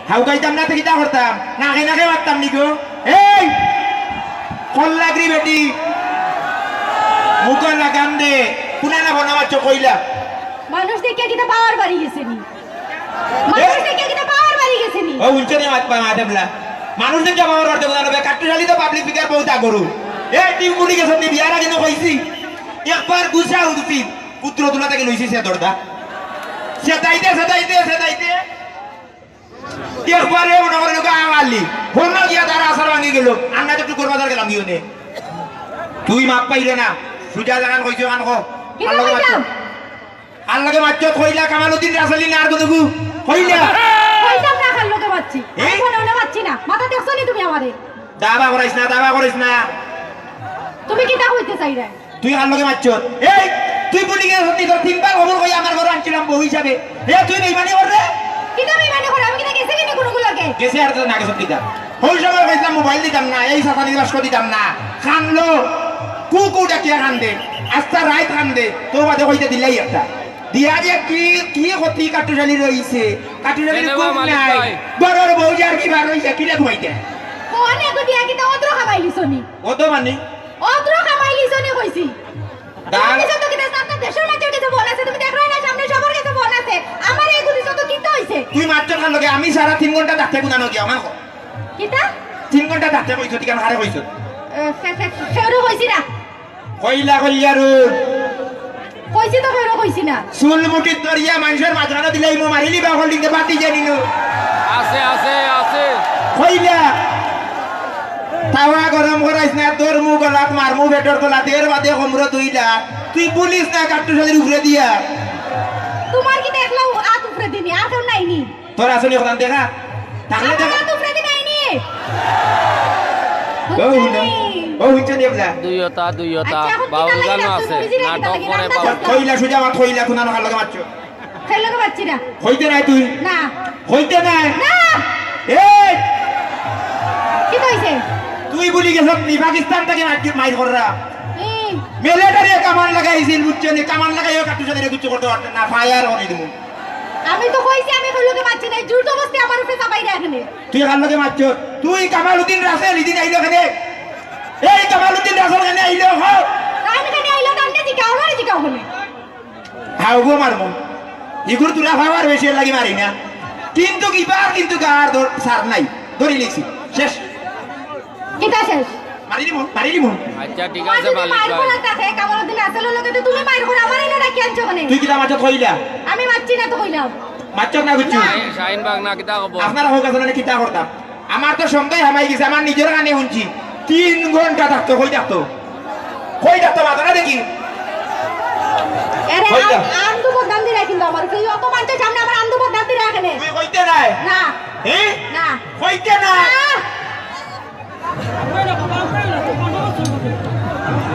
How গাইতাম না তো কিতা করতাম নাকে নাকে মারতাম নিকো এই কোন লাগরি বেটি মুখ লাগাম দে কোনা না বনাবা চকইলা মানুষ দেখে কিটা পাওয়ার বাড়ি গেছে নি মানুষ দেখে কিটা পাওয়ার বাড়ি গেছে নি ও উঞ্চনে মাত পা মাদেবলা মানুষ দেখে পাওয়ার বাড়তে কোনা না কাটুশালি তো পাবলিক ফিগার বহুত আগরু এই টিম গুলি গেছে নি বিয়ার আগে ন কইছি একবার গুছা উঠছি পুত্র তুলা থেকে লইছি সে দরদা সেটাইতে একবারে মনে করে লোক আঙালি ফোন গিয়া তার আসার ভাঙি গেল আন্না তো টুকুর বাজার গেলাম গিয়ে তুই মাপ পাইলে না সুজা জাগান কইছো কান কো আল্লাহকে মারছ কইলা কামালউদ্দিন রাসেলি না আর কোনগু কইলা কইতাম না খাল্লোকে মারছি আমি মনে মারছি না মাথা দেখছো নি তুমি আমারে দাবা করিস না তুমি কিটা কইতে চাইরা তুই আল্লাহকে মারছ এই তুই বলি গেছ তোর তিনবার খবর কই আমার ঘরে আনছিলাম বউ হিসাবে এ তুই বেইমানি কর রে কিটা বেইমানি করে আমি কিটা গেছে কিনি কোনগুলো লাগে গেছে আর তো না গেছ কিটা ওই সময় কইলাম মোবাইল দিতাম না এই সাতানি বাস দিতাম না খানলো কুকু ডাকিয়া খান্দে আস্তা রায় খান্দে তো বাদে কইতে দিলাই একটা দিয়া যে কি ক্ষতি কাটুশালি রইছে কাটুশালি কোন নাই বড়র বউ যার কি বার রইছে কিলে ঘুমাইতে কোনে গো দিয়া কিটা অদ্র খাবাইলিছনি অত মানে অদ্র খাবাইলিছনি কইছি তুমি যত কিটা আপনার দেশের মাঝে কিছু বল আছে তুমি দেখো না সামনে সবার কাছে বল আছে আমার এইগুলি যত কিটা হইছে তুই মাত্র খান লগে আমি সারা 3 ঘন্টা ডাকতে গুনানো গিয়া আমার কিটা 3 ঘন্টা ডাকতে কইছো ঠিক হারে কইছো ফেরো কইছি না কইলা কইয়ারু কইছি তো ফেরো কইছি না চুল মুঠি দরিয়া মানুষের মাঝখানে দিলাই মো মারিলি বা হল দিতে বাতি জানিনো আছে কইলা তাওয়া গরম করাইছ না তোর মু গলাত মারমু বেটর গলাত এর বাদে কমরো দুইলা তুই পুলিশ না কাটুশালির উপরে দিয়া তোমার কি দেখলাম আত উপরে দিনি আর কেউ নাইনি তোর আসলে ওখান দেখা তাহলে দেখা আত উপরে দিনি নাইনি ও হুইছে দেবলা দুইয়তা বাউল গান আছে নাটক করে বাউল কইলা সুজা মা কইলা কোনা না লাগে মারছো খেলকে বাচ্চি না হইতে নাই তুই না হইতে নাই না এই কি কইছে তুই বলি গেছ নি পাকিস্তান থেকে মাইর কররা মিলিটারি কামান লাগাইছিল বুঝছনি কামান লাগাইও কাটুশালিরে কিছু করতে পারতে না ফায়ার হনি দিমু আমি তো কইছি আমি খেলকে বাচ্চি না জোর জবরদস্তি আমার উপরে চাপাই রাখনে তুই কালকে মারছো তুই কামালউদ্দিন রাসেল ইদিন আইলো এখানে এই কামালউদ্দিন রাসেল এখানে আইলো হো আমি কেন আইলো তান্নে জিকাও না জিকাও হলে হাউগো মারমু ইগুর তুলা ফাওয়ার বেশি লাগি মারি না কিন্তু কিবার কিন্তু গার সার নাই ধরি লিছি শেষ কিটা শেষ মারি দিমু আচ্ছা ঠিক আছে মালিক মাইর ভাই কোলা তাকে কামালউদ্দিন রাসেল লগে তো তুমি মাইর করে আমার এনে রাখি আনছো কেন তুই কিটা মারছ কইলা আমি মারছি না তো কইলাম মারছ না বুঝছি শাহিন বাগ না কিতা কব আপনারা হোক আসলে কিতা করতাম আমার তো সন্দেহ হামাই গেছে আমার নিজের কানে শুনছি 3 ঘন্টা থাকতো কই থাকতো মাথা দেখি আরে কইলা? আন্দু বদান দি রাখিন আমার কি অত মানুষের সামনে আমার আন্দু বদান দি রাখনে তুই কইতে নাই না হ্যাঁ না কইতে নাই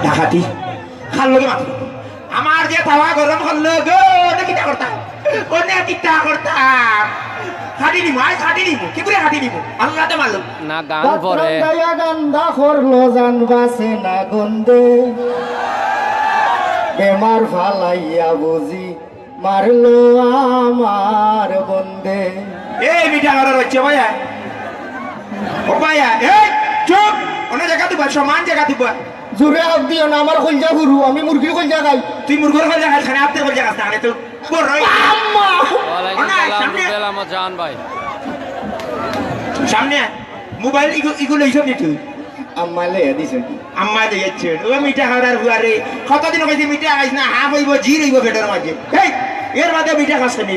ডাকাতি খাল লগে মাত্র আমার যে তাওয়া গরম করলো গো না কিতা করতাম কোনে কিতা করতাম খাটি নিমু কি করে খাটি নিমু আল্লাহ তো মালুম না গান পরে দয়া গান্দা করলো জান বাসে না গন্ধে বেমার ফালাইয়া বুঝি মারলো আমার বন্দে এই মিঠা ঘরের হচ্ছে ভাইয়া ও ভাইয়া এই চুপ অন্য জায়গা দিবা সমান জায়গা দিবা জোরে হাত দিও না আমার কলজা গুরু আমি মুরগির কলজা খাই তুই মুরগোর কল জায়গা খানে আপনি কল জায়গা তাহলে তো বড় আম্মা ওয়ালাইকুম সালাম রুবেল আহমদ জাহান ভাই সামনে মোবাইল ইগুলো এইসব নি তুই আম্মা লেয়া দিছে আম্মা দিয়েছে ও মিঠা খাওয়ার বুয়ারে কতদিন কইছি মিঠা খাইছ না হাফ হইব জির হইব পেটের মাঝে এই এর বাদে মিঠা খাস নি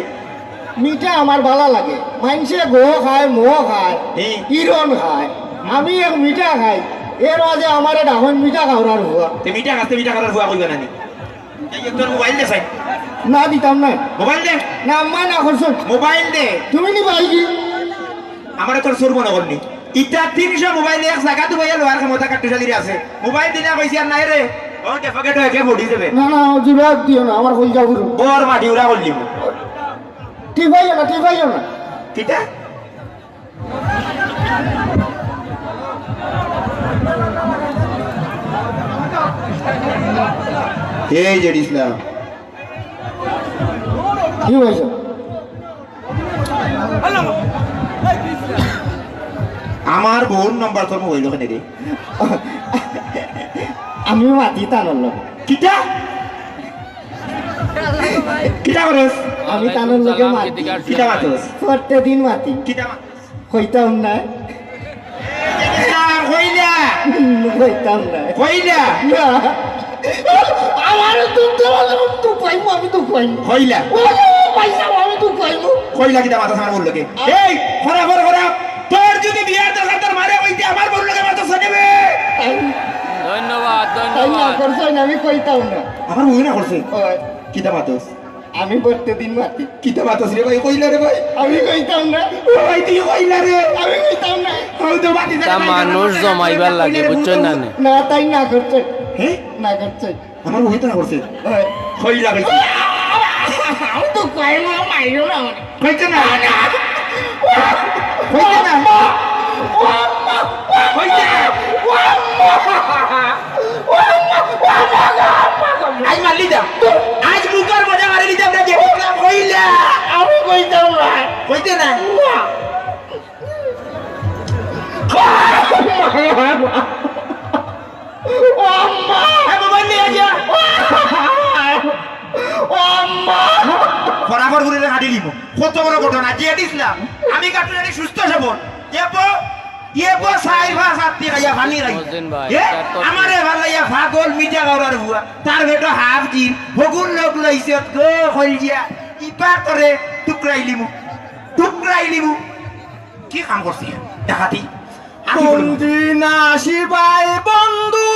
মিঠা আমার ভালো লাগে মানুষে গো খায় মো খায় হুম। ইরন খায় আমি এক মিঠা খাই এর মাঝে আমার ডাহন মিঠা খাওয়ার হুয়া তুই মিঠা খাওয়ার বুয়া কইবা নানি এই তোর মোবাইল দে সাই না দিতাম না মোবাইল দে না আম্মা না করছো মোবাইল দে তুমি নি ভাই কি আমার তোর সুর মনে করনি ইটা 300 মোবাইল এক জায়গা তো ভাইয়া লোহার ক্ষমতা কাটুশালির আছে মোবাইল দিনা কইছি আর নাই রে ও ডেফাকেট হয়ে বডি দেবে না না জোরে হাত দিও না আমার কলজা গুরু বর মাটি উড়া করলি ঠিক ভাইও না কিটা এই যে ইসলাম কি হয়েছে আমার বোন নম্বর তোর মোবাইল ওখানে রে আমি মাতি তানোর লগে কিটা কিটা করস আমি তানোর লগে মাতি কিটা মাতস প্রত্যেকদিন মাতি কিটা মাতস কইতাম না কইলা কইতাম না কইলা আমার তুই পাইমু আমি তো পাইমু কইলা পয়সা আমি তো পাইমু কইলা কিটা মাতস আমার বললো কে এই খরা খরা খরা তোর যদি বিয়ার দরকার তোর মারে কইতে আমার বললো কে মাতস নেবে ধন্যবাদ না ধন্যবাদ করছই না আমি কইতাম না আমার বই না করছে ওই, কিটা মাতস আমি প্রত্যেকদিন মাতি কিটা মাতস রে ভাই কইলা রে ভাই আমি কইতাম না ভাই তুই কইলা রে আমি কইতাম না তো বাতি তা মানুষ জমাইবার লাগে বুঝছেন না নে? না তাই না করছে হ্যাঁ না করছে আমার বই তো না করছে ওই, কইলা কইছে আমি তো কইমু মাইরো না কইতে না কইতে না কইতে না আজ মারলি দাম আজ মুকার মজা মারি দিতাম না দেখলাম কইলা আমি কইতাম না কইতে না মোবাইল নিয়ে যা বরাবর ঘুরে হাঁটি দিব কত বড় ঘটনা দিয়ে দিছিলাম আমি কাটুরানি সুস্থ সবল এপো সাই ভা সাত্তি গাইয়া ভানি গাই মজিন ভাই, এ তার তো- আমারে ভালাইয়া ফাগল মিঠা গাওরার বুয়া তার বেটো হাফ জিন হগুন লোক লইছে গো হইজিয়া ইপা করে টুকরাইলিমু কি কাম করছি দেখাতি কোনদিন আসিবাই বন্ধু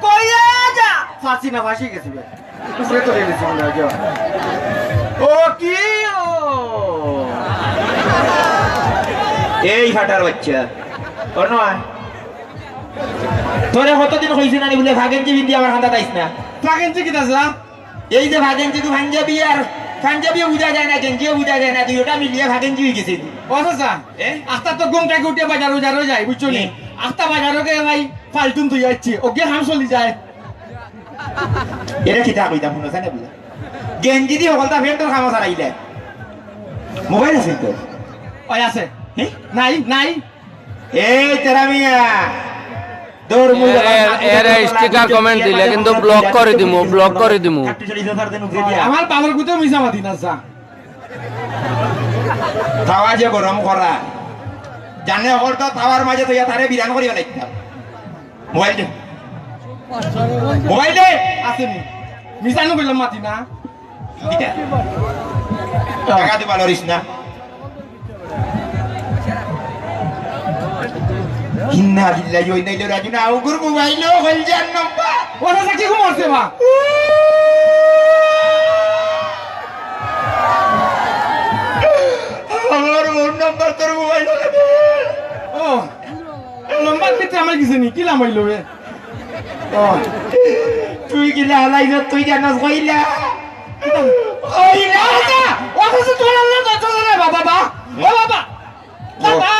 কইয়া যা ফাঁসি না ফাঁসি গেছি ভাই সে তো গেছি মনে হয় ও কি ও এই ফাটার বাচ্চা ওর নয় তোরে কতদিন হয়েছে না বলে ভাগেঞ্জি বিন্দি আমার হাতে তাইস না পাগেনছি কি দাদা এই যে ভাগেঞ্জি তুই পাঞ্জাবি আর পাঞ্জাবিও বুঝা যায় না গেঞ্জিও বুঝা যায় না তুই ওটা মিলিয়ে ভাগেঞ্জি হয়ে গেছে ও দাদা এ? আস্তা তো ঘুমটা উঠে বাজারও যারও যাই বুঝছো নি এ? আস্তা বাজারও গে ভাই ফালতুন তুই যাচ্ছি ওকে হাম চলি যায় এটা কিতা কইতাম শুনো জানে বুঝা গেঞ্জি দিয়ে হলতা ফের তোর খামো সারাইলে মোবাইল আছে তো ওই আছে হ্যাঁ নাই নাই এই তেরা মিয়া দৌড় মুই এর স্টিকার কমেন্ট দিলে কিন্তু ব্লক করে দিমু আমার পাওয়ার গুতেও মিশা মাতি না যা তাওয়া যে গরম করা জানে অকল তো তাওয়ার মাঝে তো ইয়া তারে বিরান করিয়া লাগতাম মোবাইল দে আসেনি মিশানো করলাম মাতি না দিটা টাকা দিবা লরিস না হিন্না হিল্লা জই নাইলে রাজু না উগুর মোবাইল হল জান নম্বর ও দাদা কি ঘুমাচ্ছে বা আমার ফোন নাম্বার তোর মোবাইল ও লম্বা দিতে আমার কিছু নি কি লামাইলো বে তুই কি লালাই তুই জানাস কইলা কইলা ও দাদা তোর আল্লাহ তো রে বাবা বা ও বাবা বাবা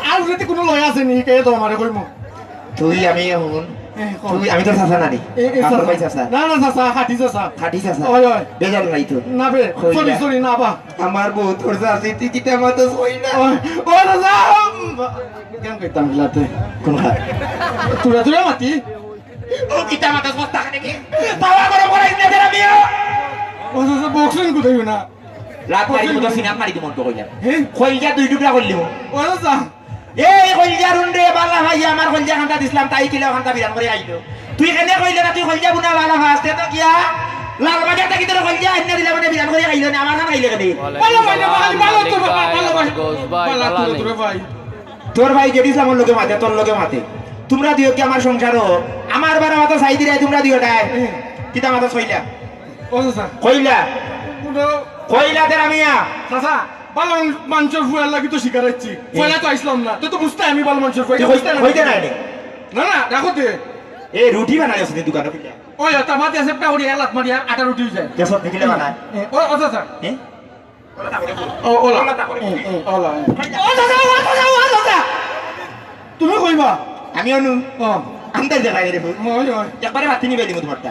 আর যদি কোনো লয় আছে নি কে তো আমারে কইমু তুই আমি এখন তুই আমি তো চাচা নানি কাপড় পাই চাচা না না চাচা হাঁটি চাচা খাটি চাচা ওই ওই বেজাল নাই তো না বে কইলা। সরি না বা আমার বউ তোর চাচি তুই কিটা মতো কইলা ও দাদা কেন কইতাম লাতে কোন খাট তুরা তুরা মাতি ও কিটা মতো সস্তা নাকি তাওয়া গরম করাইস না তেরা মিয়া ও দাদা বক্সিং কোথায় না লাত মারি মতো সিনাপ মারি দিমন তো কইলা হ্যাঁ কইলা দুই টুকরা করলিম ও দাদা এই কইলা রুন্ডে বালা ভাই আমার কইলা খান্তা দিছিলাম তাই কিলা খান্তা বিরান করে আইলো তুই কেনে কইলা না তুই কইলা বুনা বালা ফাস্তে তো কিয়া লাল বাজার থেকে তোর কইলা আইনা দিলা মানে বিরান করে আইলো না আমার খান আইলো কেনে ভালো ভাই ভালো তো ভালো ভাই গোস ভাই ভালো ভালো তো ভাই তোর ভাই যেদিস আমার লোকে মাতে তোর লোকে মাতে তোমরা দিও কি আমার সংসারও আমার বারা মাথা সাই দিলে তোমরা দিও ডাই কিতা মাথা কইলা ও দাদা কইলা পুরো কইলা তেরা মিয়া চাচা ভালো মানুষের ফুয়ার লাগি তো শিকার হচ্ছি ফুয়ালা তো আসলাম না তুই তো বুঝতে আমি ভালো মানুষের ফুয়া তুই কইতে না রে না না রাখো তে এ রুটি বানাই আছে দোকানে কইলা ওই তা মাতি আছে পেউরি এলাত মারি আটা রুটি হয়ে যায় দেশত দেখিলে বানায় ও ও চাচা এ ও ওলা ওলা ও দাদা তুমি কইবা আমি অনু ও আন্দাজ দেখাই রে ওই ওই একবারে মাতি নিবে দিমু তোমারটা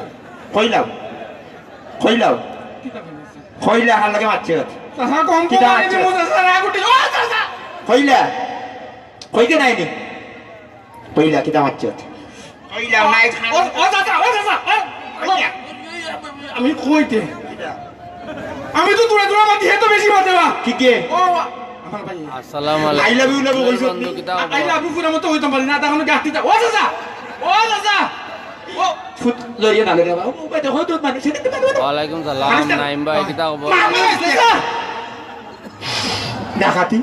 কইলাও কইলা হার লাগে মারছে চাচা কম কিটা কম আছে? দিমু চাচা রাগুটি ও কইলা কইতে নাই নি কইলা কিতা মারছো কইলা নাই ও চাচা আমি কইতে আমি তো দূরে দূরে মাতি হে তো বেশি মাতে বা কি কে ও আমার ভাই আসসালামু আই লাভ ইউ লাভ কইছো বন্ধু কিতা আই লাভ ইউ পুরা মতো হইতাম পারি না তখন গাতি ও চাচা ও ফুট লইয়া না লইয়া ও কইতে হয়তো মানে সেটা তো ওয়ালাইকুম সালাম নাইম ভাই কিতা খবর দেখাতি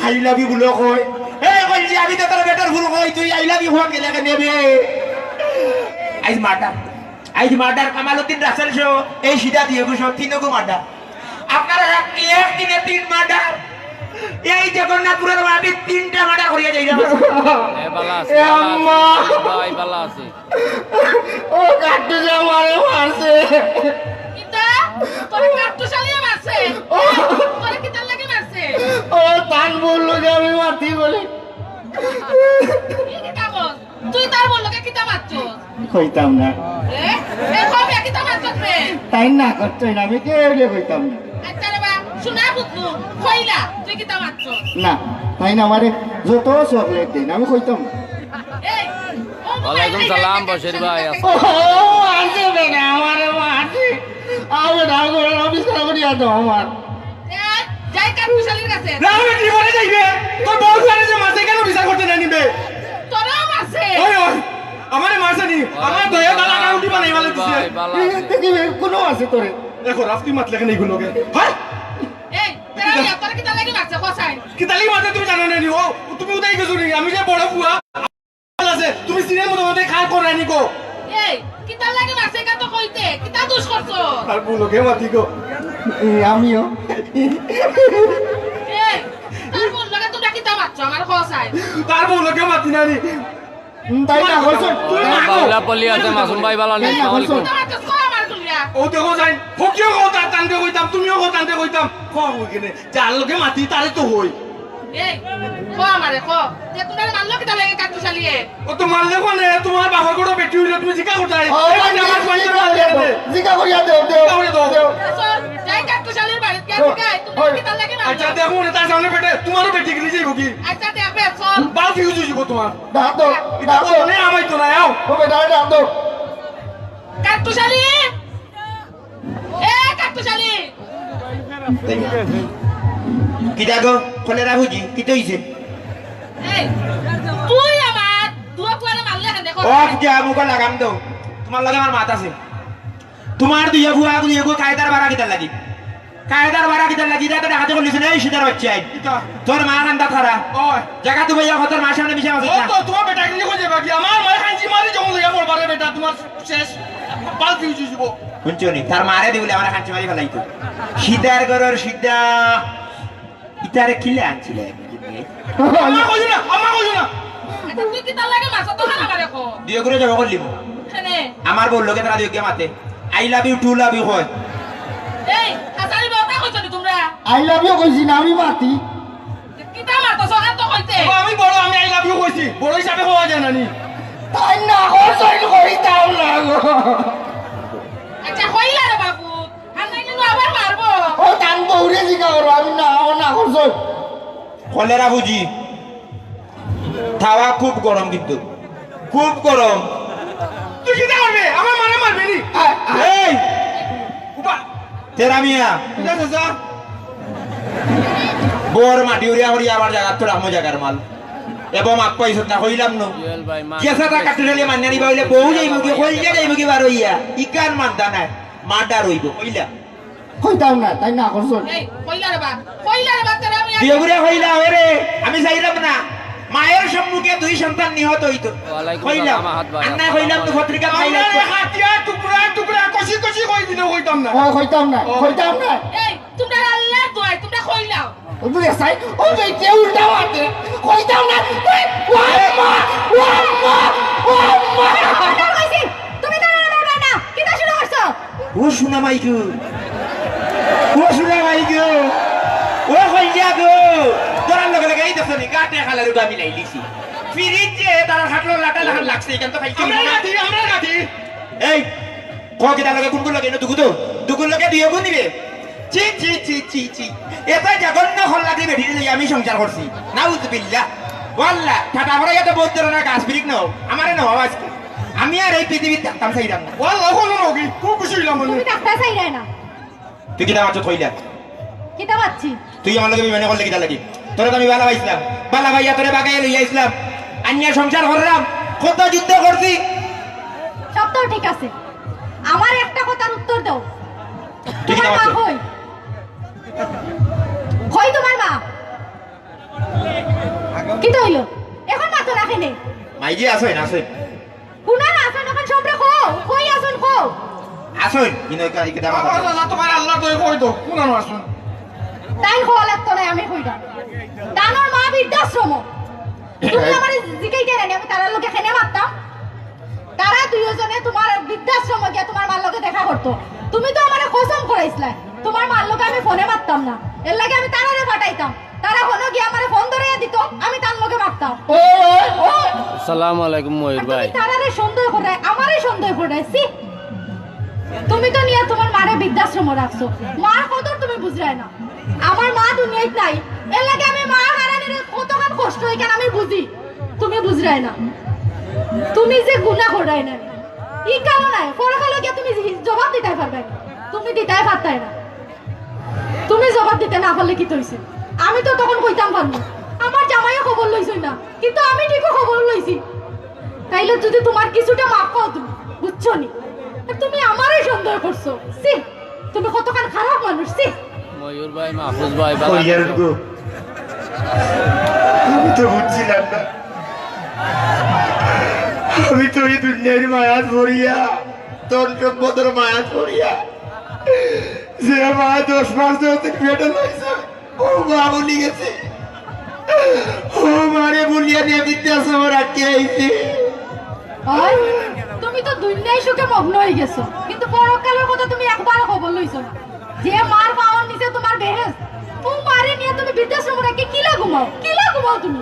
আই লাভ ইউ বলে কই এই কইছি আমি তো তোর বেটার ভুল কই তুই আই লাভ ইউ হওয়া গেলে নেবে আইজ মার্ডার কামালউদ্দিন রাসেল শো এই সিধা দিয়ে গুছো তিনগো মার্ডার আপনারা এক দিনে 3 মার্ডার এই জগন্নাথপুরের মাটি 3টা মার্ডার করিয়া যাই এ বালা আছে এ আম্মা ভাই বালা আছে ও কাটু যা মারে মারছে কিতা তোরে কাটু শালিয়া মারছে তোরে কিতা লাগি মারছে ও তান বললো যে আমি মারতি বলে কি কিতা বল তুই তার বললো কে কিতা মারছস কইতাম না এ কবে কিতা মারছস রে তাই না করছই না আমি কেউরে কইতাম না আচ্ছা রে বা শুনা বুঝলু কইলা তুই কিতা মারছস না তাই না আমারে যত চকলেট দেন আমি কইতাম না এই ওয়ালাইকুম সালাম বশির ভাই ও আছে বেটা আমারে মারছে আমি ডাল করে অফিস করিয়া দাও আমার যাই কাটু শালির কাছে রামে কি করে যাইবে তোর বউ জানে যে মাসে কেন বিচার করতে না নিবে তোরাও মারছে ওই আমারে মারছে নি আমার দয়া দালা কাউন্টি বানাই वाले দিছে ভাই বালা আছে দেখি কোনো আছে তোরে দেখো রাফতি মাতলে কেন এইগুলোকে হ্যাঁ এই তোরা কিতা লাগি মারছে কসাই কি তালি মারতে তুমি জানো না নি ও তুমি উদাই গেছো নি আমি যে বড় বুয়া আছে তুমি সিনের মধ্যে খায় করে নি গো এই কিতা লাগি মারছে কা তো কইতে কিতা দোষ করছো আর বুলোকে মাতি গো আমিও এই তার বল লাগা তোমরা কিতা মারছো আমার কসাই তার বুলোকে মাতি না নি তাই না হইছো বাউলা পলি আছে মাসুম ভাই বালা নেই আসসালামু আলাইকুম কিতা মারছস কো আমার গুলিয়া ও দেখো যাই ফকিও কো তার টানতে কইতাম তুমিও কো টানতে কইতাম কো কইনে যার লগে মাতি তারে তো হই এই কো আমারে কো যে তোমরা মারলো কিতা লাগে কাটু শালিয়ে ও তো মারলে কোনে তোমার বাবা কোড়ো বেটি হইলো তুমি জিকা কোথায় আমার পয়সা জিকা করিয়া দেও দেও চল যাই কাটু শালির বাড়ি কে জিগাই তোমরা কিতা লাগে আচ্ছা মারছো দেখো না তার সামনে বেটে তোমারও বেটি গিলি যাইব কি আচ্ছা দেখবে চল বাল ফিউজ হইব তোমার দাদো এটা তো নে আমাই তো না আও ও বেটা দাদো কাটু শালি এ কাটু শালি কিটা গো কলেরা বুঝি কিটা হইছে এই তুই আমার দুয়া পুয়ারে মারলে কেন দেখো ও যা মুখ লাগাম দাও তোমার লাগে আমার মাথা আছে তোমার দুইয়া বুয়া দুইয়া গো কায়দার বাড়া কিটা লাগি কায়দার বাড়া কিটা লাগি এটা দেখাতে বলিস না এই সিদার বাচ্চা তোর মা নান্দা খারা ওই জায়গা তুমি ইয়া হতর মার সামনে মিশে আছে ও তো তোমার বেটা গিলি কই যাবে কি আমার মার খাইছি মারি জমল ইয়া বলবারে বেটা তোমার শেষ বাল ফিউজ হইব শুনছনি তার মারে দিবলে আমার কাছে মারি ফেলাইতো সিদার গরর সিদা ইতারে কিলে আনছিলে আমার কইছো না আচ্ছা তুই কিতা লাগে মাছ তো খানা মারে কো দুই করে যাব করলিম কেনে আমার বল লোকে তারা দুইকে মাতে I love you too love you হয় এই হাসারি বাবা কইছো তোমরা আই লাভ ইউ কইছি না আমি মাতি কিতা মারতো সকাল তো কইতে আমি বড় আমি আই লাভ ইউ কইছি বড় হিসাবে হওয়া যায় না নি তাই না হইছই কইতাম না গো আচ্ছা কইলা রে বাবু আর নাই নিলো আবার মারবো ও তান বউরে জিকা করো আমি না ও না করছই কলেরা বুঝি থাওয়া খুব গরম কিন্তু খুব গরম তুই কি করবে আমার মারে মারবে নি এই উপা তেরা মিয়া দেখো যা বোর মাটি উড়িয়া উড়িয়া আবার জায়গা তো রামো জায়গার মাল এবং আপ পাইছ না হইলাম ন জুয়েল ভাই মা কেসাটা কাটলে মান্না নিবা হইলে বউ যাইব কি হইলে যাইব কি বার হইয়া ইকান মানতা নাই মাডার হইব হইলা কইতাম না তাই না করছই এই কইলা রে বা তোরা আমি দিয়গুড়ে হইলা ওরে আমি চাইলাম না মায়ের সম্মুখে দুই সন্তান নিহত হইতো ওয়ালাইকুম হইলাম সালাম, আহাত ভাই। আন্না হইলাম তো পত্রিকা পাইলাম আমরা হাতিয়া টুকরা টুকরা কষি কষি কই দিলে কইতাম না ও কইতাম না এই তোমরা আল্লাহ দোয়াই তোমরা কইলাও ও তুই সাই ও বেটে উল্টা মারতে কইতাম না ও আম্মা ও আম্মা ও আম্মা কথা কইছি তুমি তো মারবা না কিতা শুরু করছো ও শুনা মাইকু ও শুনা মাইকু ও হইয়া গো তোরার লগে লগে এই দেখছনি কাটে খালার উঠা মিলাই লিছি ফিরিজ যে তার হাটলো লাটা লাগান লাগছে এখান তো খাইছি আমরা গাতি এই ক কিটা লগে কোন লগে না দুগু তো দুগুর লগে দিও কোন দিবে চি চি চি চি চি এটা জঘন্য হল্লাতে বেঠিয়ে লই আমি সংসার করছি নাউজুবিল্লাহ ওয়াল্লাহ ঠাটা ভরা এত বহুত ধরনের গাছ বিরিক নাও আমারে নাও আজকে আমি আর এই পৃথিবীর থাকতাম চাইলাম না ওয়াল্লাহ হলো নগি খুব খুশি হইলাম তুমি ডাক্তার চাই না তুই কিনা মাত্র থইলা কিতা পাচ্ছি তুই আমার লগে বিমানে করলে কিটা লাগি তোরে তো আমি বালা পাইছিলাম বালা ভাইয়া তোরে বাগাই লইয়া আইছিলাম আন্যা সংসার করলাম কত যুদ্ধ করছি সব তো ঠিক আছে আমার একটা কথার উত্তর দাও তুই তোমার কিনা মা মাত্র কই তোমার মা কি তো হইলো এখন মা তো রাখে নেই মাইজি আসই না আসই কুনা না আসুন এখন সব রেখো কই আসুন কো আসই কিনা কাই কিটা মাথা আল্লাহ তোমার আল্লাহ তো কই তো কোন আসুন তাই হওয়া লাগতো না আমি কইটা দানোর মা বৃদ্ধাশ্রম তুমি আমার জিগাইতে রানি আমি তার লোকে খেনে মারতাম তারা দুইজনে তোমার বৃদ্ধাশ্রম গিয়ে তোমার মার লোকে দেখা করতো তুমি তো আমার কসম করাইছিলা তোমার মার লোকে আমি ফোনে মারতাম না এর লাগে আমি তারারে পাঠাইতাম তারা হলো গিয়ে আমার ফোন ধরে দিত আমি তার লোকে মারতাম আসসালামু আলাইকুম ময়ূর ভাই তারারে সন্দেহ করে আমারই সন্দেহ করে সি তুমি তো নিয়ে তোমার মারে বৃদ্ধাশ্রম রাখছো মার কদর তুমি বুঝরাই না আমার মা দুনিয়ায় নাই এর লাগে আমি মা হারানির কতখান কষ্ট হয় কেন আমি বুঝি তুমি বুঝরাই না তুমি যে গুনাহ করাই না ই কারণ নাই পরকালে গিয়ে তুমি জবাব দিতে পারবে না তুমি দিতে পারতাই না তুমি জবাব দিতে না পারলে কি হইছে আমি তো তখন কইতাম পারবো আমার জামাইও খবর লইছই না কিন্তু আমি ঠিকও খবর লইছি তাইলে যদি তোমার কিছুটা মাফ পাও তুমি বুঝছো নি আর তুমি আমারই সন্দেহ করছো সি তুমি কতখান খারাপ মানুষ সি ময়ূর ভাই মাহফুজ ভাই ভালো কইয়ার আছেন? গো আমি তো বুঝছিলাম না আমি তো এই দুনিয়ার মায়াত ভরিয়া তোর সম্পদের মায়াত ভরিয়া যে মা 10 মাস ধরে পেটে লইছে ও মা বলি গেছে ও মারে বলিয়া নিয়ে বিদ্যাশ্রম রাখতে আইছে ওই তুমি তো দুনিয়ায় সুখে মগ্ন হয়ে গেছো কিন্তু পরকালের কথা তুমি একবার খবর লইছো না যে মার পাওয়ার নিচে তোমার বেহেস ও মারে নিয়ে তুমি বৃদ্ধাশ্রম রাখে কিলা ঘুমাও তুমি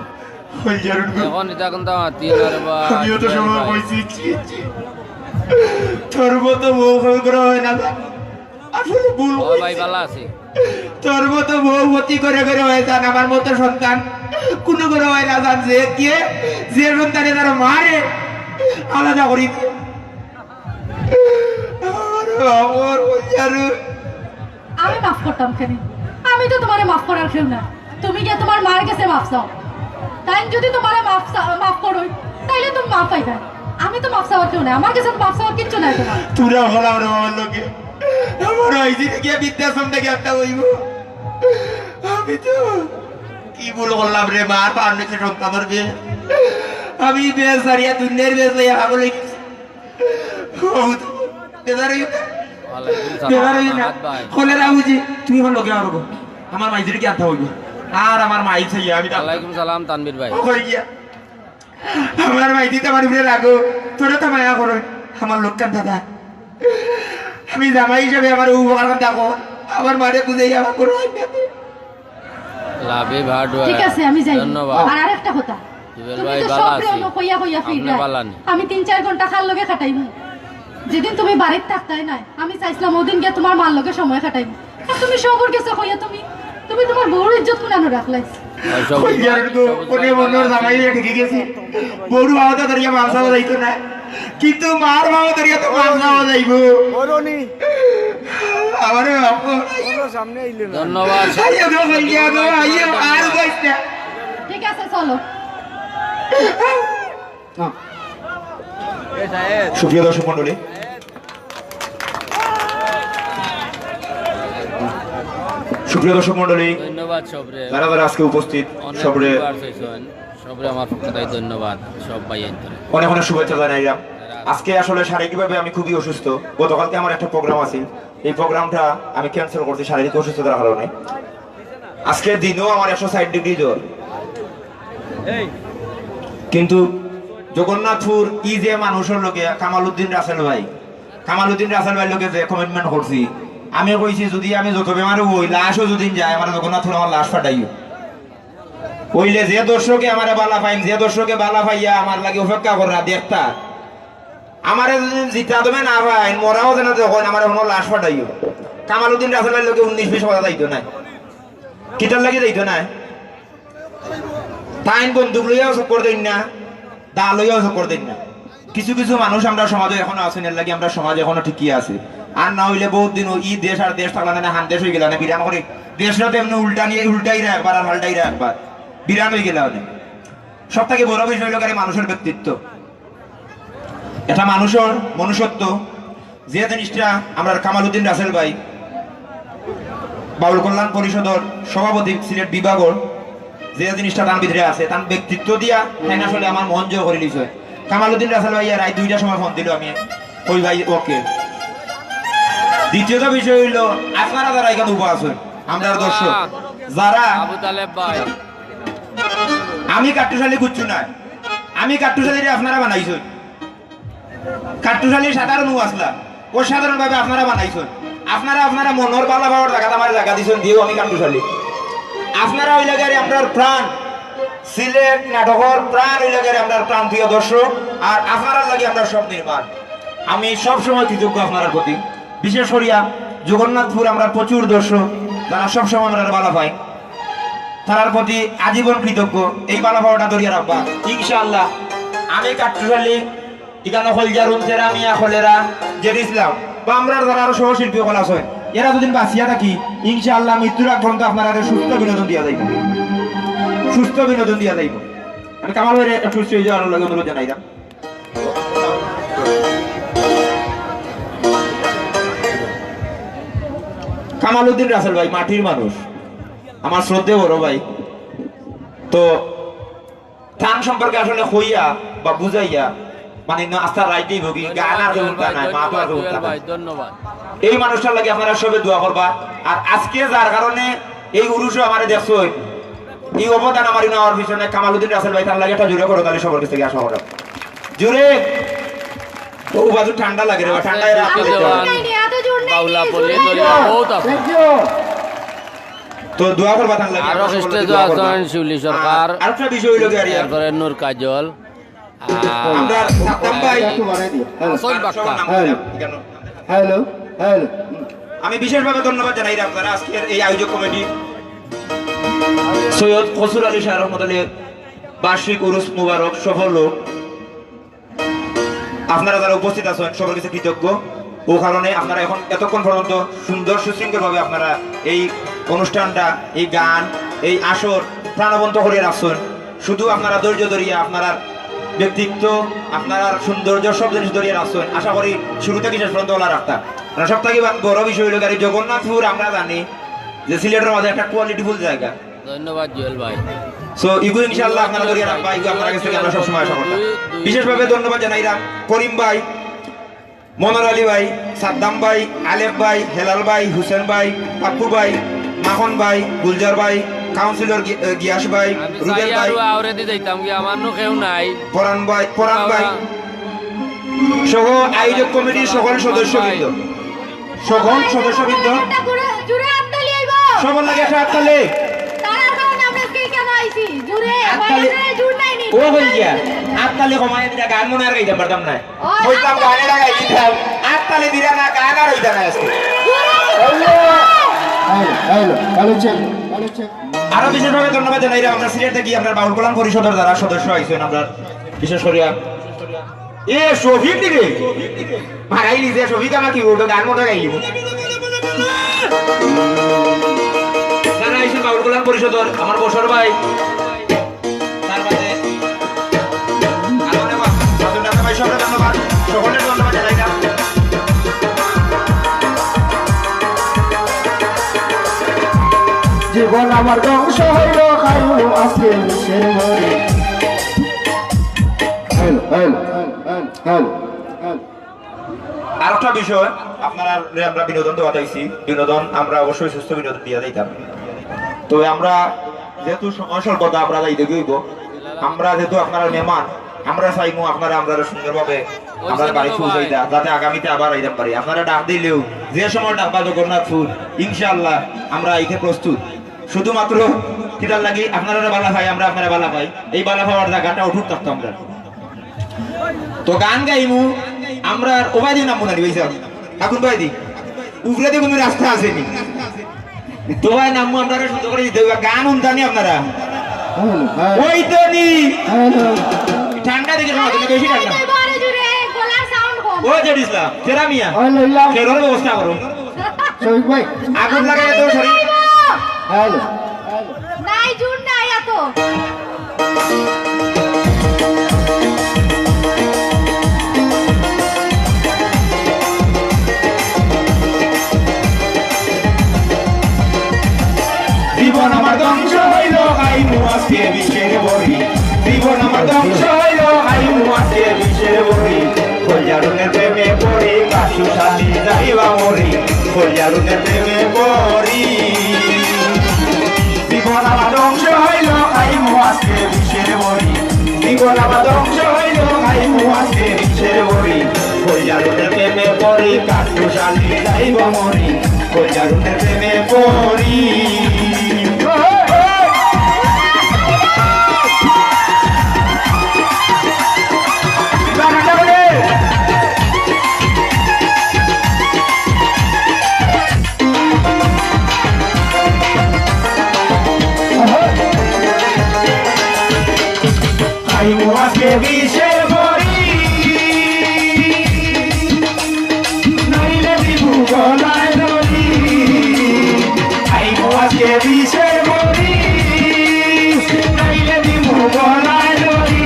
কইয়ার গো এখন এটা কোন দাম তিনার বা আমিও তো সময় কইছি ছি ছি তোর মতো বউ করে হয় না আসলে ভুল ও ভাই হইছে। ভালো আছে তোর মতো বউ ভর্তি করে হয়ে যান আমার মতো সন্তান কোনো করে হয় না জান যে কে যে সন্তানে তার মারে আলাদা করি দিয়ে। আমার কইয়ার আমি মাফ করতাম কেন আমি তো তোমারে মাফ করার কেউ না তুমি গিয়ে তোমার মার কাছে মাফ চাও তাই যদি তোমারে মাফ করো তাইলে তুমি মাফ পাইবে আমি তো মাফ চাওয়ার কেউ না আমার কাছে মাফ চাওয়ার কিচ্ছু নাই তোমার তুরা হলাম রে আমার লোকে আমার আইজি গিয়ে বৃদ্ধাশ্রম থেকে একটা হইব আমি তো কি ভুল করলাম রে মার পার নিচে সন্তানের বিয়ে আমি বেশ সারিয়া দুনিয়ার বেশ লইয়া বলে ওয়ালাইকুম সালাম ভাই কলেরা বুঝি তুমি আমার লোকে আর আমার মাইজির কি আনতে হইব আর আমার মাই চাই আমি ওয়ালাইকুম সালাম তানবীর ভাই কই গিয়া আমার মাইজি তো আমার উপরে রাখো তোরা তো মায়া করো আমার লোকটান দাদা আমি জামাই হিসেবে আমার উপকার দেখো আমার মারে বুঝে আমার কোনো লাভে ভাট ঠিক আছে আমি যাই ধন্যবাদ আর আরেকটা কথা জুবেল তুমি ভাই তো ভালো সব আছি প্রেম কইয়া কইয়া আপনি ফিরলা ভালো আনি আমি 3-4 ঘন্টা খাল লগে কাটাইব যেদিন তুমি বাড়িতে থাকতাই না আমি চাইছিলাম ওদিন গিয়ে তোমার মার লগে সময় কাটাইব আর তুমি সবর গেছো কইয়া তুমি তোমার বউর ইজ্জত কুনানো রাখলাই কোনে বন্ধুর জামাই ঠেকে গেছি বড় বাবা ধরিয়া মাছ খাওয়া যাইতো না কিন্তু মার বাবা ধরিয়া তো মাছ খাওয়া যাইব ওরনি আমার সামনে আইলে না ধন্যবাদ আর কইস না ঠিক আছে চলো সুপ্রিয় দর্শক মন্ডলী সুপ্রিয় দর্শক মন্ডলী ধন্যবাদ সবরে যারা যারা আজকে উপস্থিত অনেক সবরে উপকার চাইছেন সবরে আমার পক্ষ থেকে ধন্যবাদ সব ভাই অনেক অনেক শুভেচ্ছা জানাইলাম আজকে আসলে শারীরিকভাবে আমি খুবই অসুস্থ গতকালকে আমার একটা প্রোগ্রাম আছে এই প্রোগ্রামটা আমি ক্যান্সেল করছি শারীরিক অসুস্থতার কারণে আজকে দিনেও আমার 160 ডিগ্রি জ্বর কিন্তু জগন্নাথপুর ই যে মানুষের লোকে কামালউদ্দিন রাসেল ভাই লোকে যে কমিটমেন্ট করছি আমি কইছি যদি আমি যত বেমারে হই লাশও যদি যায় আমার জগন্নাথপুর আমার লাশ ফাটাইও হইলে যে দর্শকে আমার বালা পাইন যে দর্শকে বালা পাইয়া আমার লাগে অপেক্ষা করা দেখতা আমারে যদি জিতা দেবে না ভাই মরাও যেন যখন আমার কোনো লাশ ফাটাইও কামালউদ্দিন রাসেল ভাইয়ের লোকে 19-20 কথা যাইতো না কিটার লাগে যাইতো না তাইন বন্দুক লইয়াও চক্কর দেন না দা লইয়াও চক্কর দেন না কিছু কিছু মানুষ আমরা সমাজে এখনো আছেন এর লাগে আমরা সমাজ এখনো ঠিকই আছে আর না হইলে বহুত দিন ই দেশ আর দেশ থাকলে না হান দেশ হয়ে গেল না বিরাম করে দেশটা তো এমনি উল্টাই একবার আর পাল্টাই একবার বিরাম হয়ে গেল অনেক সব থেকে বড় বিষয় হইল মানুষের ব্যক্তিত্ব এটা মানুষের মনুষ্যত্ব যে জিনিসটা আমরা কামালউদ্দিন রাসেল ভাই বাউল কল্যাণ পরিষদের সভাপতি সিলেট বিভাগের যে জিনিসটা তার ভিতরে আছে তার ব্যক্তিত্ব দিয়া তাই আসলে আমার মন জয় করে নিছে কামালউদ্দিন রাসেল ভাই রাত 2টার সময় ফোন দিল আমি ওই ভাই ওকে দ্বিতীয়টা বিষয় হইল আপনারা যারা এখানে উভা আছেন আমরা দর্শক যারা আবু তালেব ভাই আমি কাট্টুশালী কুচ্ছু না আমি কাট্টুশালী আপনারা বানাইছেন কাট্টুশালী সাধারণ আসলা ও সাধারণ ভাবে আপনারা বানাইছেন আপনারা মনোর বালা ভাবার জায়গা আমার জায়গা দিছেন দিও আমি কাট্টুশালী আপনারা ওই লাগারে আপনার প্রাণ সিলেট নাটকের প্রাণ ওই লাগারে আপনার প্রাণ প্রিয় দর্শক আর আপনারা লাগে আমরা সব নির্মাণ আমি সব সময় কৃতজ্ঞ আপনার প্রতি বিশেষ করিয়া জগন্নাথপুর আমরা প্রচুর দর্শক তারা সব সময় আমরা বালা পাই তার প্রতি আজীবন কৃতজ্ঞ এই বালা পাওয়াটা দরিয়া রাখবা ইনশাআল্লাহ আমি কাট্টুশালী এখানে হলজার উনতেরা মিয়া হলেরা জেড ইসলাম বা আমরা যারা আরো সহশিল্পী হল আছে এরা দুদিন বাঁচিয়া থাকি ইনশাআল্লাহ মৃত্যুর আগ পর্যন্ত আপনারা সুস্থ বিনোদন দিয়া যাইব সুস্থ বিনোদন দিয়া যাইব আমি কামাল ভাই একটু সুস্থ হয়ে যাওয়ার লাগে অনুরোধ জানাইলাম কামালউদ্দিন রাসেল ভাই মাটির মানুষ আমার শ্রদ্ধেয় বড় ভাই তো টান সম্পর্কে আসলে হইয়া বা বুঝাইয়া মানে আস্থা রাইতেই ভোগী গান আর উল্টা নাই মা তো আর উল্টা নাই ধন্যবাদ এই মানুষটার লাগে আপনারা সবে দোয়া করবা আর আজকে যার কারণে এই উরুষও আমারে দেখছো এই অবদান আমার নেওয়ার পিছনে কামালউদ্দিন রাসেল ভাই তার লাগে একটা জোরে করো তাহলে সবার কাছ থেকে আসা হবে জোরে ও বাজু ঠান্ডা লাগে রে ঠান্ডায় রাত বাউলা পল্লী দরিয়া বহুত আছে তো দোয়া করবা তার লাগে আরো স্টেজে আছেন শিউলি সরকার আরেকটা বিষয় হইলো কি আরিয়া তারপরে নূর কাজল আমরা সাদ্দাম ভাই আসল বাক্কা হ্যালো হ্যালো আমি বিশেষভাবে ধন্যবাদ জানাই আপনারা আজকের এই আয়োজক কমিটি সৈয়দ কসুর আলী শাহ রহমত আলী বার্ষিক উরুস মুবারক সফল হোক আপনারা যারা উপস্থিত আছেন সবার কাছে কৃতজ্ঞ ও কারণে আপনারা এখন এতক্ষণ পর্যন্ত সুন্দর সুশৃঙ্খল ভাবে আপনারা এই অনুষ্ঠানটা এই গান এই আসর প্রাণবন্ত করে রাখছেন শুধু আপনারা ধৈর্য ধরিয়া আপনারা ব্যক্তিত্ব আপনার সৌন্দর্য সব জিনিস ধরিয়ে রাখছেন আশা করি শুরু থেকে শেষ পর্যন্ত ওলা রাখতাম সব থেকে বড় বিষয় হলো গাড়ি জগন্নাথপুর আমরা জানি যে সিলেটের মাঝে একটা কোয়ালিটিফুল জায়গা ধন্যবাদ জুয়েল ভাই সো ইগুলো ইনশাআল্লাহ আপনারা ধরিয়ে রাখবা ইগু আপনার কাছ থেকে আমরা সবসময় আশা করতাম বিশেষভাবে ধন্যবাদ জানাইলাম করিম ভাই মনোর আলী ভাই সাদ্দাম ভাই আলেফ ভাই হেলাল ভাই হুসেন ভাই পাপ্পু ভাই মাখন ভাই গুলজার ভাই কাউন্সিলর গিয়াস ভাই রুবেল ভাই আউরে দি যাইতাম কি আমার নো কেউ নাই পরান ভাই সহ আয়োজক কমিটির সকল সদস্যবৃন্দ জুড়ে আত্তালি আইব সবার লাগে একটা হাততালি তারা কারণ আমরা কে কেন আইছি জুড়ে হাততালি। জুড় নাই নি ও হই গিয়া হাততালি কমায় দিটা গান মনে আর গাইতে পারতাম না কইতাম গানে লাগাই দিতাম হাততালি দিরা না গান আর হইতা না আজকে আরো বিশেষভাবে ধন্যবাদ জানাই আমরা সিলেট থেকে আপনার বাউল কল্যাণ পরিষদের যারা সদস্য আইছেন আমরা বিশেষ করে এ শফিক দিকে মারাইলি যে শফিক আমার কি ওটা গান মনে গাইলি যারা আইছেন বাউল কল্যাণ পরিষদের আমার বসর ভাই তার বাদে আরো অনেক ভাই সবার ধন্যবাদ সকলের ধন্যবাদ জানাই জীবন আমার ধ্বংস হইল খাইল আজকে সে মরে আরেকটা বিষয় আপনারা আমরা বিনোদন দেওয়া চাইছি বিনোদন আমরা অবশ্যই সুস্থ বিনোদন দিয়ে দিতাম তবে আমরা যেহেতু সময় স্বল্পতা আমরা যাইতে গইব আমরা যেহেতু আপনারা মেহমান আমরা চাইবো আপনারা আমরা সুন্দরভাবে আমরা বাড়ি পৌঁছাই দেয় যাতে আগামীতে আবার আইতাম পারি আপনারা ডাক দিলেও যে সময় ডাকবা জগন্নাথপুর ইনশাআল্লাহ আমরা এইতে প্রস্তুত শুধুমাত্র কিতার লাগি আপনারা বালা ভাই আমরা আপনারা বালা ভাই এই বালা ভাবার জায়গাটা উঠুক থাকতো আমরা তো গান গাইমু আমরা ওবাইদি নাম মনে দিই এখন ভাইদি উপরে দিয়ে কোনো রাস্তা আসেনি তো ভাই নামু আপনারা শুধু করে দিতে হবে গান উনতানি আপনারা ওই তো নি ঠান্ডা দিকে শোনা তুমি বেশি ঠান্ডা বড় জুড়ে গলার সাউন্ড কম ও জেডিসলা তেরা মিয়া ওই লইলাম ফেরোর ব্যবস্থা করো শফিক ভাই আগুন লাগাই তো শরীর হ্যালো নাই জুন নাই এত জীবন আমার ধ্বংস হইল আইনু আজকে বিষের বড়ি জীবন আমার ধ্বংস হইল আইনু আজকে বিষের বড়ি কল্যাণের প্রেমে পড়ি কাশু শালি যাইবা মরি কল্যাণের প্রেমে পড়ি জীবন আমার ধ্বংস হইল আইনু আজকে বিষের বড়ি জীবন আমার ধ্বংস হইল আইনু আজকে বিষের বড়ি কল্যাণের প্রেমে পড়ি কাশু শালি যাইবা মরি কল্যাণের প্রেমে পড়ি আজকে বিষের বড়ি নইলে দিবু গলায় দড়ি আইবো আজকে বিষের বড়ি নইলে দিবু গলায় দড়ি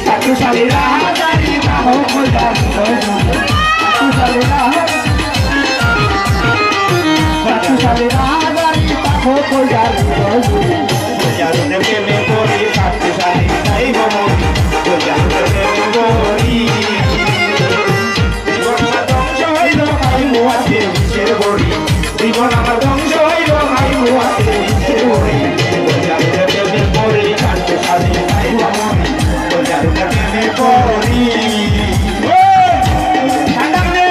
এত শালীরা হাজারি তাহ খোঁজার এত শালীরা হাজারি তাহ খোঁজার কল্যাণের প্রেমে পড়ি কাটতে শালি যাইব মরি কল্যাণের প্রেমে পড়ি জীবন আমার ধ্বংস হইল আইবো আজকে বিষের বড়ি জীবন আমার ধ্বংস হইল আইবো আজকে বিষের বড়ি কল্যাণের প্রেমে পড়ি কাটতে শালি যাইব মরি কল্যাণের প্রেমে পড়ি ঠান্ডা মানে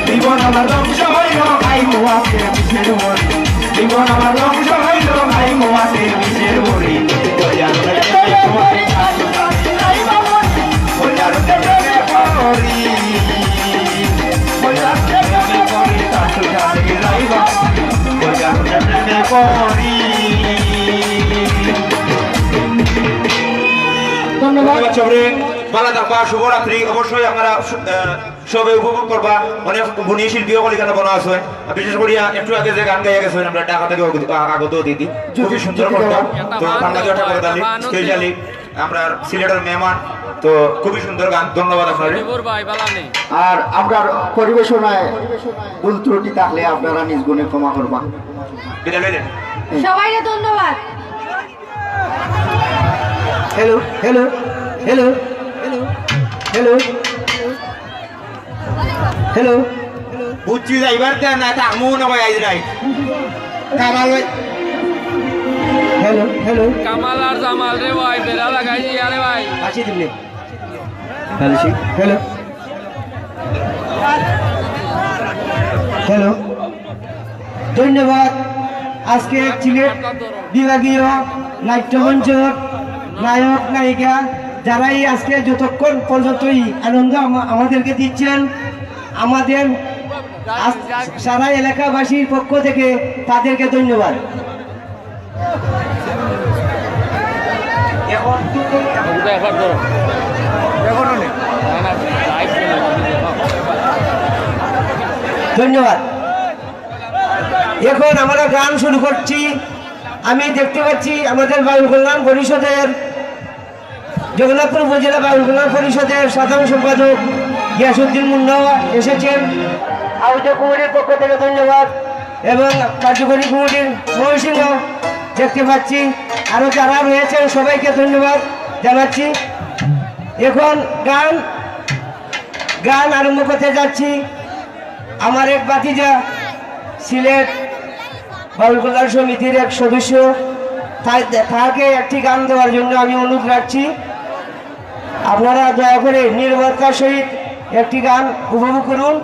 জীবন আমার ধ্বংস হইল আইবো আজকে বিষের বড়ি জীবন আমার ধ্বংস হইল আইবো আজকে বিষের বড়ি কল্যাণের প্রেমে পড়ি কল্যাণের প্রেমে পড়ি কল্যাণের প্রেমে পড়ি কাশু শালি যাইবা কল্যাণের প্রেমে পড়ি ধন্যবাদ ভালো থাকবা শুভরাত্রি অবশ্যই আপনারা সবে উপভোগ করবা অনেক গুণী শিল্পীও কলিকাতা বলা আছে বিশেষ করে একটু আগে যে গান গাইয়া গেছে আমরা ঢাকা থেকে আগত দিদি খুবই সুন্দর করতাম তো বাংলাদেশ ঠাকুর দালি স্পেশালি আমরা সিলেটের মেহমান তো খুবই সুন্দর গান ধন্যবাদ আপনাদের আর আপনার পরিবেশনায় ভুল ত্রুটি থাকলে আপনারা নিজ গুণে ক্ষমা করবা বিদায় লইলেন সবাইকে ধন্যবাদ hello hello hello hello hello hello বুঝছি যাইবার না থাকমু না ভাই আইজ রাই কামাল ভাই হ্যালো হ্যালো কামাল আর জামাল রে ভাই বেড়া লাগাই আরে ভাই আসি দিলে হ্যালো হ্যালো হ্যালো ধন্যবাদ আজকে সিলেট বিভাগীয় নাট্যমঞ্চ নায়ক নায়িকা যারাই আজকে যতক্ষণ পর্যন্তই আনন্দ আমাদেরকে দিচ্ছেন আমাদের সারা এলাকাবাসীর পক্ষ থেকে তাদেরকে ধন্যবাদ। ধন্যবাদ। এখন আমরা গান শুরু করছি। আমি দেখতে পাচ্ছি আমাদের বায়ু কল্যাণ পরিষদের জগন্নাথপুর উপজেলা বাউল কল্যাণ পরিষদের সাধারণ সম্পাদক গিয়াসউদ্দিন মুন্না এসেছেন, আউট কমিটির পক্ষ থেকে ধন্যবাদ, এবং কার্যকরী কমিটির মহসিংহ দেখতে পাচ্ছি, আরো যারা রয়েছেন সবাইকে ধন্যবাদ জানাচ্ছি। এখন গান আরম্ভ করতে যাচ্ছি। আমার এক ভাতিজা সিলেট বাউল কল্যাণ সমিতির এক সদস্য, তাকে একটি গান দেওয়ার জন্য আমি অনুরোধ রাখছি। আপনারা দয়া করে নির্ভরতার সহিত একটি গান উপভোগ করুন।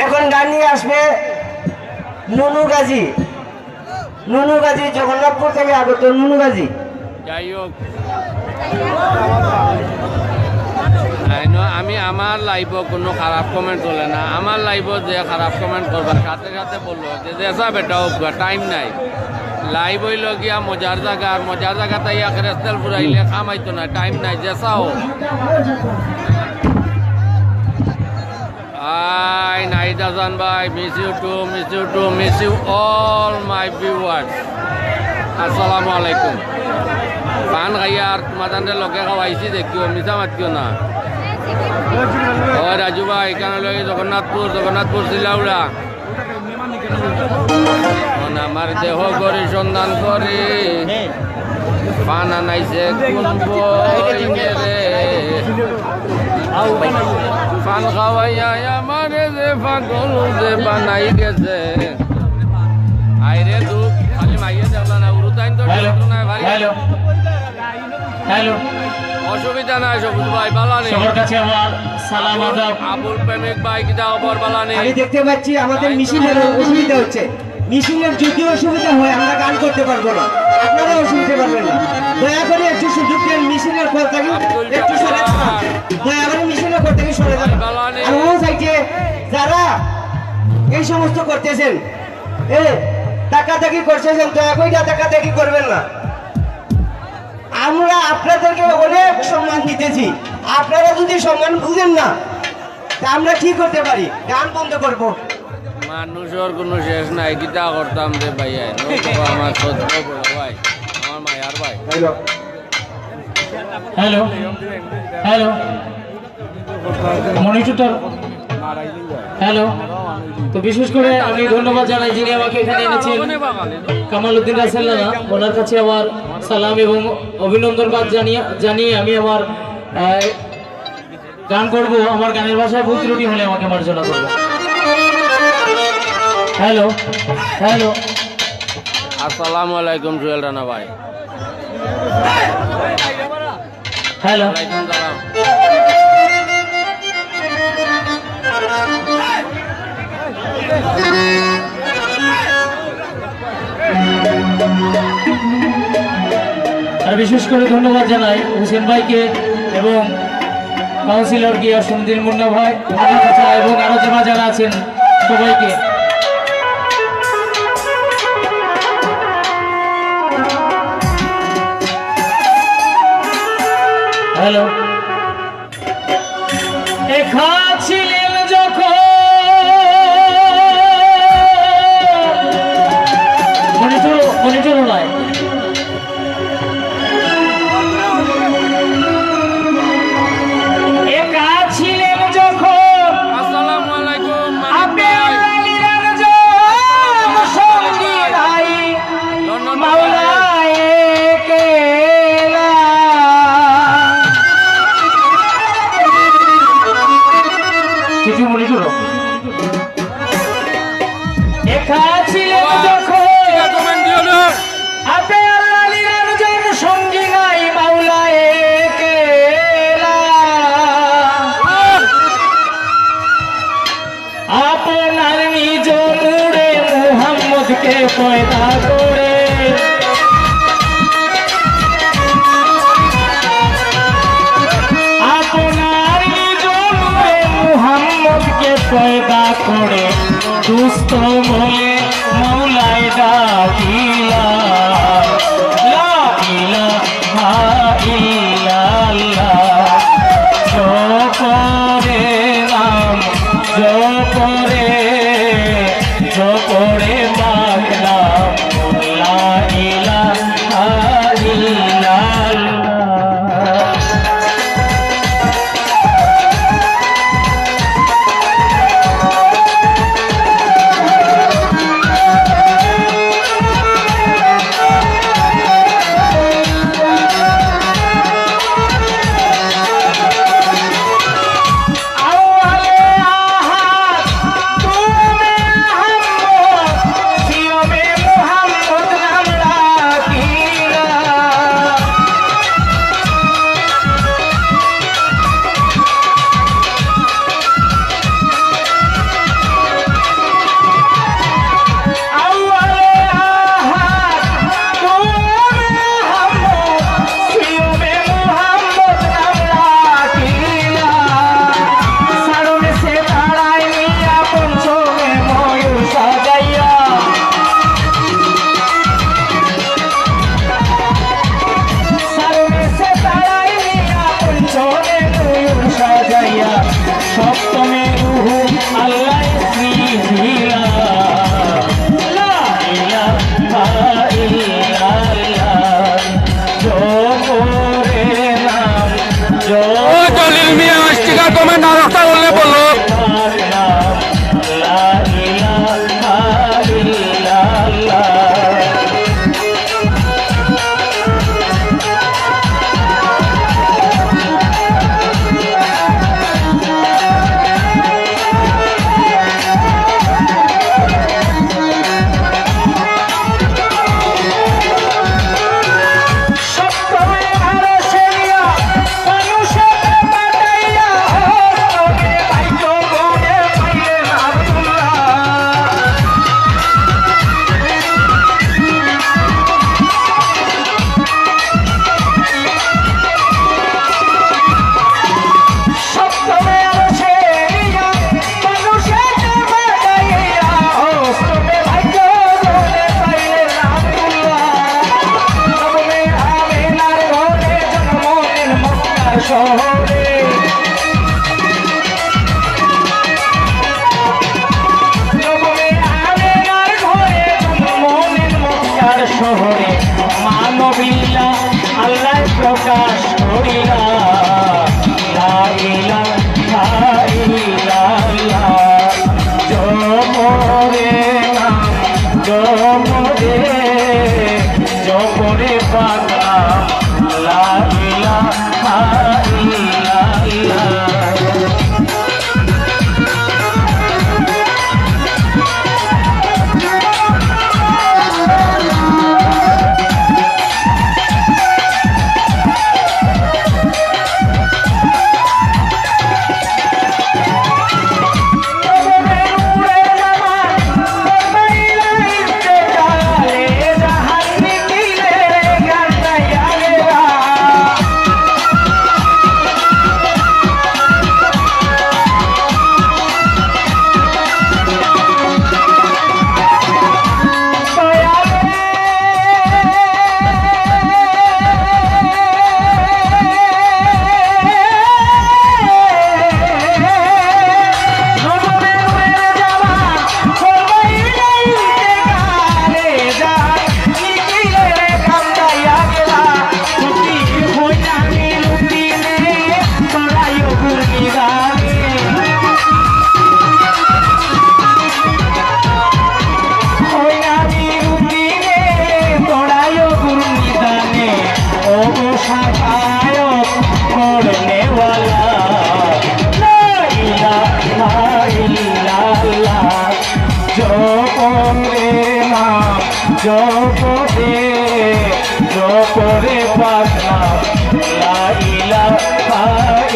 এখন গান নিয়ে আসবে নুনু গাজী জগন্নাথপুর থেকে আগত নুনু গাজী। যাই হোক, আমি আমার লাইফও কোনো খারাপ কমেন্ট চলে না। আমার লাইফও যে খারাপ কমেন্ট করবার সাথে সাথে বললো যে যেসা বেটা হোক, টাইম নাই। লাইভ হইল গিয়া মজার জায়গা, আর মজার জায়গাতে ইয়াকে রেস্টেল ফুরাইলে কামাইতো না, টাইম নাই, যেসা হোক। Hi, Naida Zan bhai, miss you too, miss you all my viewers. Assalamu alaikum. Pan khayar, madande loke khawaisi dekhiyo, misa mat kiyo na. और राजू भाई एखाने लगे जगन्नाथपुर सिलाउड़ा আমার দেহ গরি সন্ধান করে পানা নাইছে কোন বইনে রে পান খাওয়াইয়া আমারে যে পাগল যে বানাই গেছে আইরে দুঃখ খালি মাইয়ে দেখলা না উরুতাইন তো নাই ভাই। হ্যালো হ্যালো, অসুবিধা নাই সবুজ ভাই, বালা নেই। সবার কাছে আমার সালাম আদাব। আবুল প্রেমিক ভাই কি দাও বর বালা নেই। আমি দেখতে পাচ্ছি আমাদের মিছিলের অসুবিধা হচ্ছে। মিছিলের যদি অসুবিধা হয় আমরা গান করতে পারবো না, আপনারা অসুবিধা পারবেন না। দয়া করে একটু সুযোগ দেন, মিছিলের পর থেকে একটু সরে যান, দয়া করে মিছিলের পর থেকে সরে যান। আমিও চাইছে যারা এই সমস্ত করতেছেন, টাকাটাকি করতেছেন, দয়া করে টাকাটাকি করবেন না। আমরা আপনাদেরকে অনেক সম্মান দিতেছি, আপনারা যদি সম্মান বুঝেন না তা আমরা কি করতে পারি? গান বন্ধ করব। মানুষের কোনো শেষ নাই, গীতা করতাম রে ভাই, আমার সত্য বড় ভাই, আমার মায়ার ভাই। হ্যালো হ্যালো, মনিটরটা হ্যালো। তো বিশেষ করে আমি ধন্যবাদ জানাই যিনি আমাকে এখানে এনেছেন, কামালউদ্দিন রাসেল নানা, ওনার কাছে আমার সালাম এবং অভিনন্দন জানিয়ে আমি আমার গান করব। আমার গানের ভাষায় ভুল ত্রুটি হলে আমাকে মার্জনা করবো। হ্যালো হ্যালো, আসসালামু আলাইকুম জুয়েল রানা ভাই। হ্যালো ওয়ালাইকুম সালাম। আর বিশেষ করে ধন্যবাদ জানাই হোসেন ভাইকে এবং কাউন্সিলর গিয়াসউদ্দিন মুন্না ভাই এবং আরো যারা আছেন সবাইকে। হ্যালো, একা ছিলেন যখন মনিটর নয়, একা ছিলেন যখন আসসালামু আলাইকুম আপেল আলীর সঙ্গী নাই মাওলায় কেলা। চিঠি মনিটর একা ছিলেন যখন আপেল আলীর সঙ্গী নাই মাওলায় কেলা। আপনার নিজ নূরে মুহাম্মদকে পয়দা করে আপনার নিজ নূরে মুহাম্মদকে পয়দা করে দুস্থ বলে মাওলায় ডাকিলা। লা ইলাহা ইল্লাল্লাহ, জপরে নাম জপরে জপরে ডাকলাম জপরে জপরে পাতা লা ইলাহা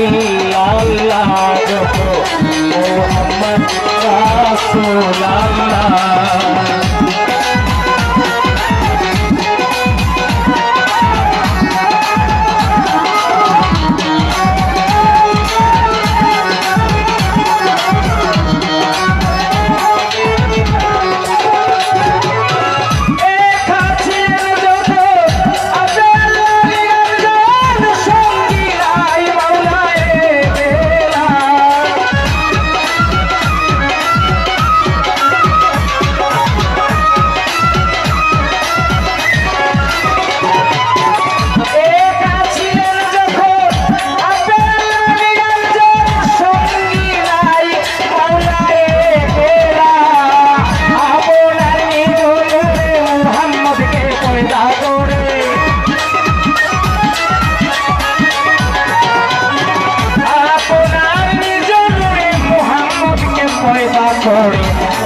ইল্লাল্লাহ জপ মুহাম্মদ রাসূলুল্লাহ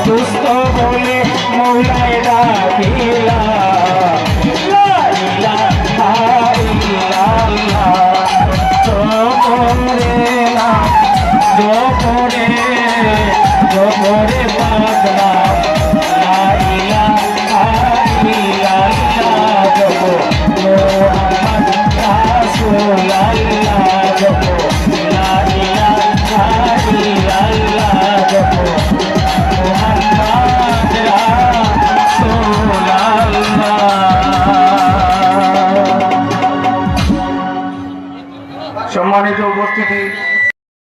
দুস্থ বলে মৌলায় ডাকি